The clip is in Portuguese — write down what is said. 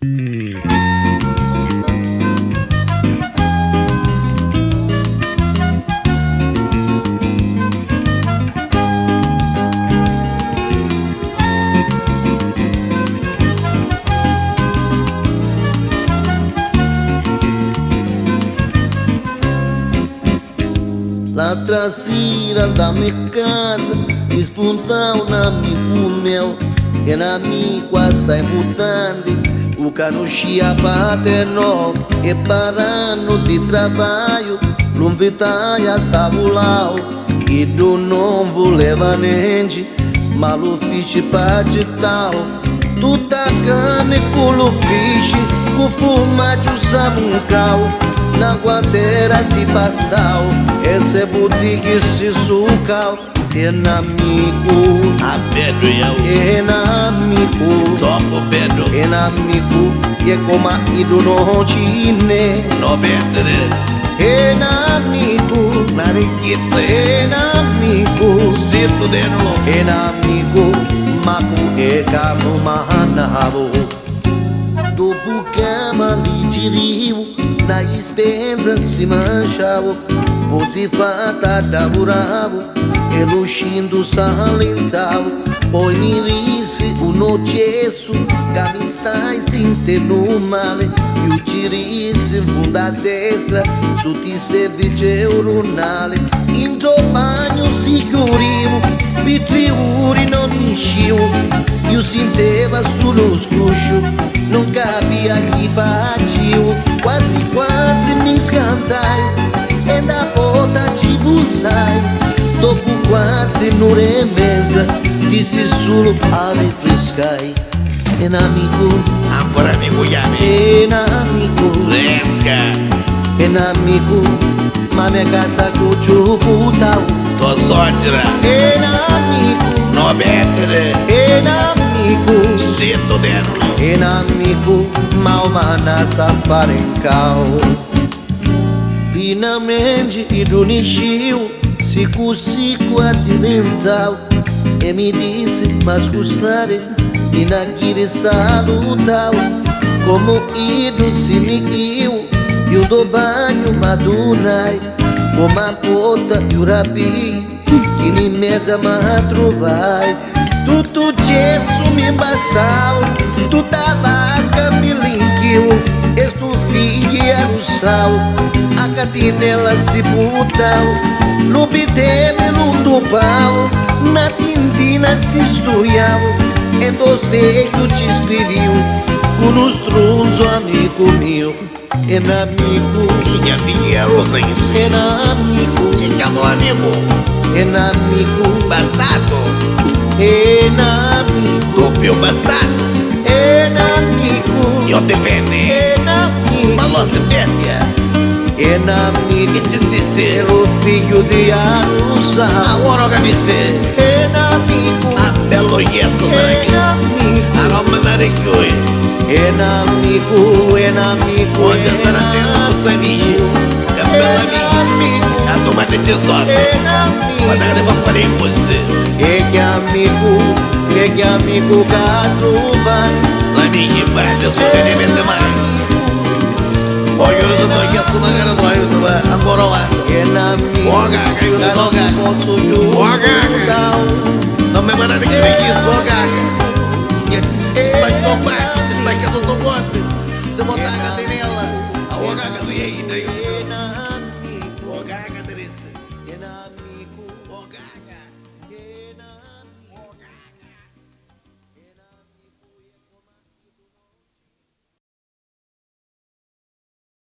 Na traseira da minha casa, espontar um amigo meu, que na minha sai mutando, o cano chia paterno, e parando de trabalho, lumvitaia tabulau, e do novo leva nende, malu fiche de tal, tu tá cane culo piche, com fuma de samuncau, na guadeira de pastal, esse boutique se sucal, enamigo, a Pedro e eu, enamigo, Choco Pedro, enamigo, e como a ido no chine, no Pedro, enamigo, Nariquitse, enamigo, Cito de novo, enamigo, macu e cano manabo, do bucama li tiriu, na expensa se manchava, você fata da buravo, eluxindo salentava, poi mi risi o nocesso, camistai sinte no male, e o tirisi funda destra, su ti service urunale, in bagno sicurivo, vitriuri non enchiu, e o sinteva sullo scuscio, non capia chi facio, quasi quasi mi scantai, e da porta ci bussai, dopo quasi un'ora e mezza, dissi solo a rinfrescai, enamigo, ancora amico Yami, enamigo, Resca, enamigo, ma mia casa cuccio putau, tua sortira, enamigo, no Pedro, enamigo, Cito de novo, enamigo, ma umana safarencau. Finalmente ido nisciu, sicu adivental, e mi disse, mas gostare, e naquele salutal, como ido se me iu, e o do banho madunai, como a pota e o rabi, que me merda matrovai, tudo gesso me bastau, tu tabasca me linkiu, estu figueira o sal, a catinela se botau, no biteme no pau, na tintina se estuiau, em dos peitos te escreviu, com os trunzos amigo meu, enamigo, minha pinheiro sem isso, enamigo, diga meu amigo, enamigo, bastardo, enamigo, duplo bastardo, enamigo, io te vene, enamigo, ma lo sapete, enamigo, che ti esiste, o filho de Arusa, agora che mi stai, enamigo, a bello yeso sarà enamigo, a roba da recchioi, enamigo, enamigo, onde starà dentro os amici, che bella amici, a domani ci sono, guardate va a fare in você, e che amigo catruva, l'amici bella su che ne mette mai, voglio che tu togli a sumare tu aiuto, ancora là, enamigo, caga, io ti do caga, posso giudicare, non mi mandare che mi chiesto caga, ti stai sommando, ti stai chiedendo cose, se monta a catenella, a caga tu iei,